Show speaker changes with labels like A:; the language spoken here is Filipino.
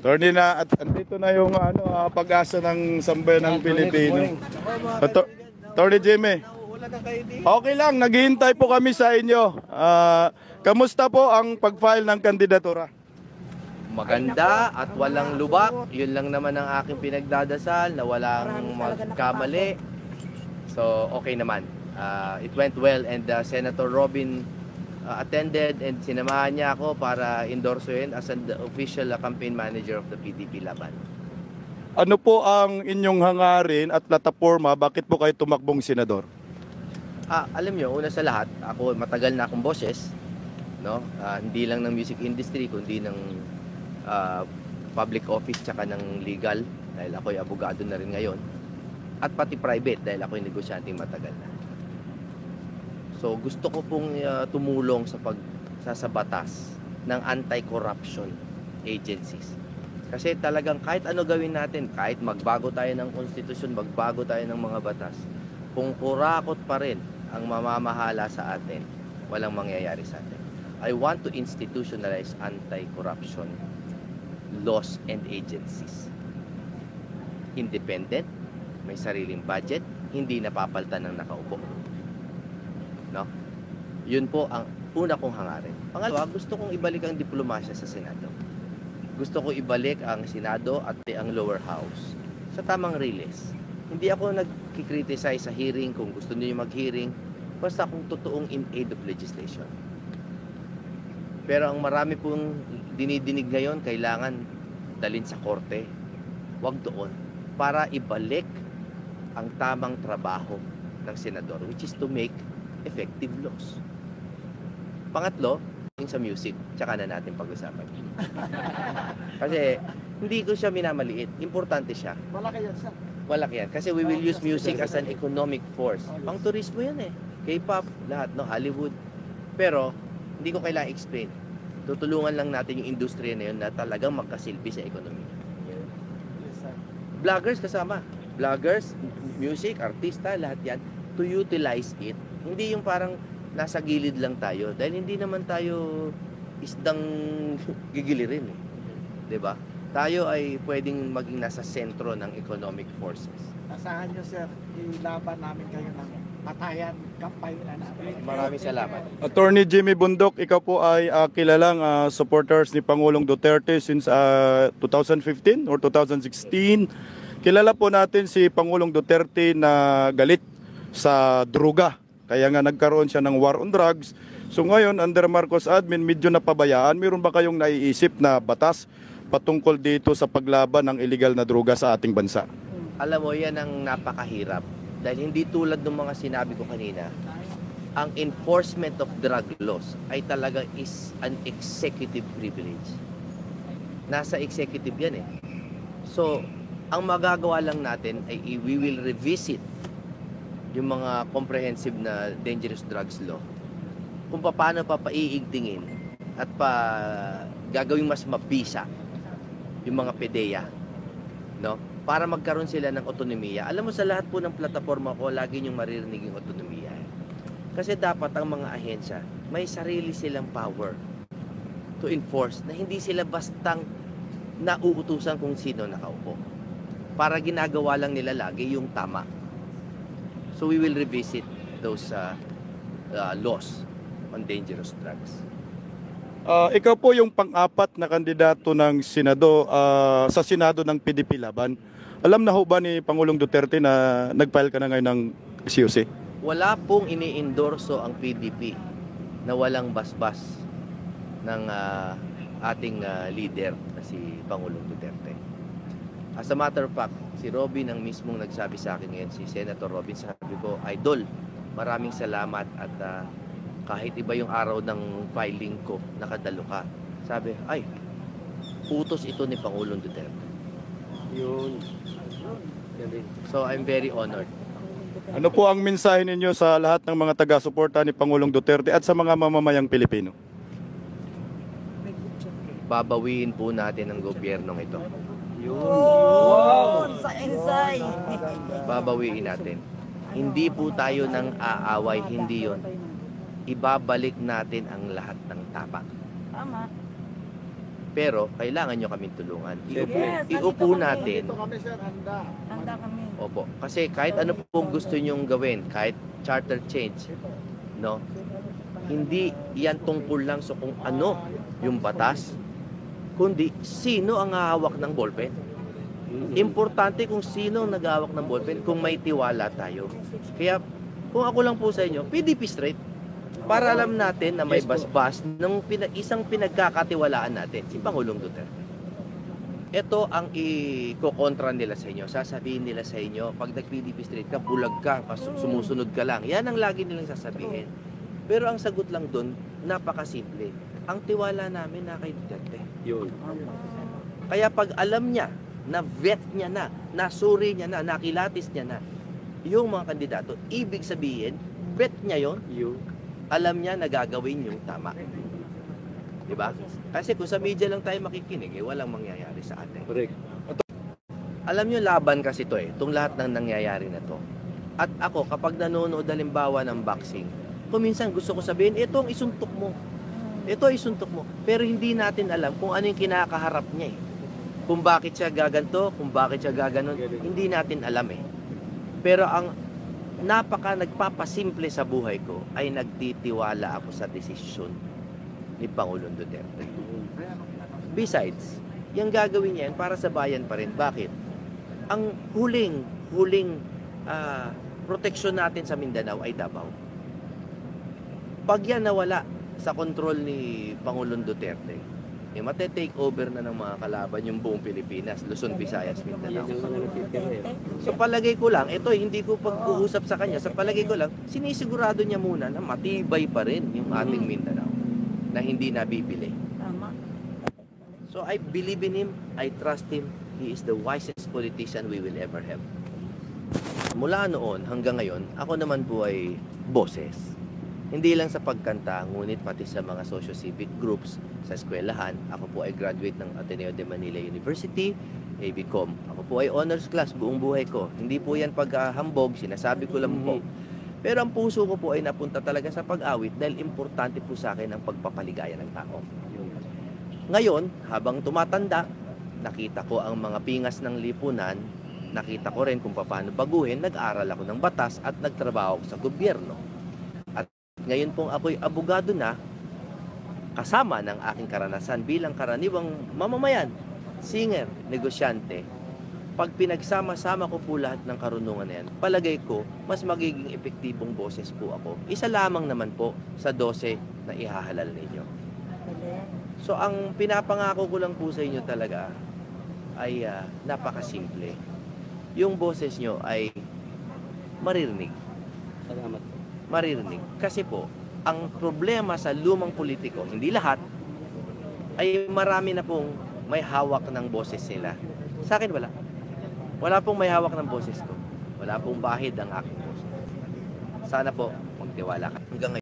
A: Attorney na at andito na yung pag-asa ng sambayan ng Pilipino. Attorney Jimmy. Okay lang, naghihintay po kami sa inyo. Kamusta po ang pag-file ng kandidatura?
B: Maganda at walang lubak. Yun lang naman ang aking pinagdadasal, na walang magkamali. So, okay naman. It went well, and Senator Robin attended and sinamahan niya ako para endorsoin as an official campaign manager of the PDP Laban.
A: Ano po ang inyong hangarin at plataforma? Bakit po kayo tumakbong senador?
B: Alam nyo, una sa lahat, ako matagal na akong boses, no? Hindi lang ng music industry, kundi ng public office tsaka ng legal, dahil ako'y abogado na rin ngayon, at pati private dahil ako'y negosyanteng matagal na. So gusto ko pong tumulong sa batas ng anti-corruption agencies. Kasi talagang kahit ano gawin natin, kahit magbago tayo ng konstitusyon, magbago tayo ng mga batas, kung kurakot pa rin ang mamamahala sa atin, walang mangyayari sa atin. I want to institutionalize anti-corruption laws and agencies. Independent, may sariling budget, hindi napapaltan ng nakaupo. No? Yun po ang una kong hangarin. Pangalawa, gusto kong ibalik ang diplomasya sa Senado. Gusto ko ibalik ang Senado at ang lower house sa tamang riles. Hindi ako nagkikriticize sa hearing kung gusto niyo mag-hearing, basta kung totoong in aid of legislation. Pero ang marami pong dinidinig ngayon, kailangan dalhin sa korte. Wag doon. Para ibalik ang tamang trabaho ng senador, which is to make effective laws. Pangatlo, yung sa music, tsaka na natin pag-usapan. Kasi hindi ko siya minamaliit. Importante siya.
C: Malaki yan, sir.
B: Malaki yan. Kasi we will use music as an economic force. Pang turismo yan eh. K-pop, lahat, no? Hollywood. Pero, hindi ko kailangan explain. Tutulungan lang natin yung industriya na yun na talagang magkasilbi sa ekonomiya. Vloggers kasama. Vloggers, music, artista, lahat yan. To utilize it. Hindi yung parang nasa gilid lang tayo. Dahil hindi naman tayo isdang gigilirin eh. 'Di ba? Tayo ay pwedeng maging nasa sentro ng economic forces.
C: Asahan nyo, sir, ilaban namin kayo ng patayan, kampay na namin.
B: Maraming salamat.
A: Attorney Jimmy Bundok, ikaw po ay kilalang supporters ni Pangulong Duterte since 2015 or 2016. Kilala po natin si Pangulong Duterte na galit sa droga. Kaya nga nagkaroon siya ng war on drugs. So ngayon, under Marcos admin, medyo napabayaan. Meron ba kayong naiisip na batas patungkol dito sa paglaban ng illegal na droga sa ating bansa?
B: Alam mo, yan ang napakahirap. Dahil hindi tulad ng mga sinabi ko kanina, ang enforcement of drug laws ay talaga is an executive privilege. Nasa executive yan eh. So, ang magagawa lang natin ay we will revisit yung mga comprehensive na dangerous drugs law, kung paano papaiigtingin at gagawing mas mabisa yung mga PDEA, no? Para magkaroon sila ng otonomiya. Alam mo, sa lahat po ng plataforma ko, lagi niyong maririnig yung otonomiya. Kasi dapat ang mga ahensya, may sarili silang power to enforce, na hindi sila bastang nauutusan kung sino nakaupo. Para ginagawa lang nila lagi yung tama. So we will revisit those laws on dangerous drugs.
A: Ikaw po yung pang-apat na kandidato ng Senado sa Senado ng PDP Laban. Alam na ho ba ni Pangulong Duterte na nag-file ka na ngayon ng COC?
B: Wala pong ini-endorso ang PDP na walang basbas ng ating leader na si Pangulong Duterte. As a matter of fact, si Robin ang mismong nagsabi sa akin ngayon, si Senator Robin, sabi ko, Idol, maraming salamat at kahit iba yung araw ng filing ko, nakadalo ka. Sabi, ay, utos ito ni Pangulong Duterte. Yun. So, I'm very honored.
A: Ano po ang mensahe ninyo sa lahat ng mga taga-suporta ni Pangulong Duterte at sa mga mamamayang Pilipino?
B: Babawiin po natin ang gobyernong ito.
C: Wow! Sa insay!
B: Babawiin natin. Hindi po tayo nang aaway, hindi yon. Ibabalik natin ang lahat ng tama.
C: Tama.
B: Pero kailangan nyo kaming tulungan.
D: Yes,
B: Iupo natin.
C: Dito kami, sir, handa.
D: Handa kami.
B: Opo. Kasi kahit ano pong gusto nyong gawin, kahit charter change, no? Hindi yan tungkol lang sa kung ano yung batas, kundi sino ang hahawak ng ballpen. Importante kung sino ang naghahawak ng ballpen, kung may tiwala tayo. Kaya kung ako lang po sa inyo, PDP straight. Para alam natin na may basbas ng isang pinagkakatiwalaan natin, si Pangulong Duterte. Ito ang ikokontra nila sa inyo. Sasabihin nila sa inyo, pag nag-PDP straight ka, bulag ka, sumusunod ka lang. Yan ang lagi nilang sasabihin. Pero ang sagot lang doon, napakasimple. Ang tiwala namin na kay Duterte.
E: Yun.
B: Kaya pag alam niya, na-vet niya na, nasuri niya na, nakilatis niya na, yung mga kandidato, ibig sabihin, bet niya yon,
E: Yun.
B: alam niya na gagawin yung tama. Diba? Kasi kung sa media lang tayo makikinig, walang mangyayari sa atin.
E: Correct.
B: Alam niyo, laban kasi to itong lahat ng nangyayari na to. At ako, kapag nanonood halimbawa ng boxing, kuminsan gusto ko sabihin, ito ang isuntok mo. Ito ang isuntok mo. Pero hindi natin alam kung ano yung kinakaharap niya Kung bakit siya gaganto, kung bakit siya gaganon, hindi natin alam Pero ang nagpapasimple sa buhay ko ay nagtitiwala ako sa desisyon ni Pangulong Duterte. Besides, yung gagawin niya yan para sa bayan pa rin. Bakit? Ang huling proteksyon natin sa Mindanao ay Davao. Pag yan nawala sa kontrol ni Pangulong Duterte, mate-take over na ng mga kalaban yung buong Pilipinas, Luzon, Visayas, Mindanao. So palagay ko lang, ito hindi ko pag-uusap sa kanya, sa palagay ko lang, sinisigurado niya muna na matibay pa rin yung ating Mindanao na hindi nabibili.
D: Tama.
B: So I believe in him, I trust him, he is the wisest politician we will ever have. Mula noon hanggang ngayon, ako naman po ay boses. Hindi lang sa pagkanta, ngunit pati sa mga socio-civic groups sa eskwelahan. Ako po ay graduate ng Ateneo de Manila University, ABCom. Ako po ay honors class buong buhay ko. Hindi po yan paghahambog, sinasabi ko lang po. Pero ang puso ko po ay napunta talaga sa pag-awit dahil importante po sa akin ang pagpapaligaya ng tao. Ngayon, habang tumatanda, nakita ko ang mga pingas ng lipunan, nakita ko rin kung paano baguhin, nag-aral ako ng batas at nagtrabaho ako sa gobyerno. Ngayon pong ako'y abogado na, kasama ng aking karanasan bilang karaniwang mamamayan, singer, negosyante. Pag pinagsama-sama ko po lahat ng karunungan na yan, palagay ko, mas magiging epektibong boses po ako. Isa lamang naman po sa 12 na ihahalal ninyo. So ang pinapangako ko lang po sa inyo talaga ay napakasimple. Yung boses nyo ay maririnig.
E: Salamat.
B: Maririnig. Kasi po, ang problema sa lumang politiko, hindi lahat, ay marami na pong may hawak ng boses nila. Sa akin wala. Wala pong may hawak ng boses ko. Wala pong bahid ang aking boses. Sana po, magtiwala ka. Hanggang ngayon.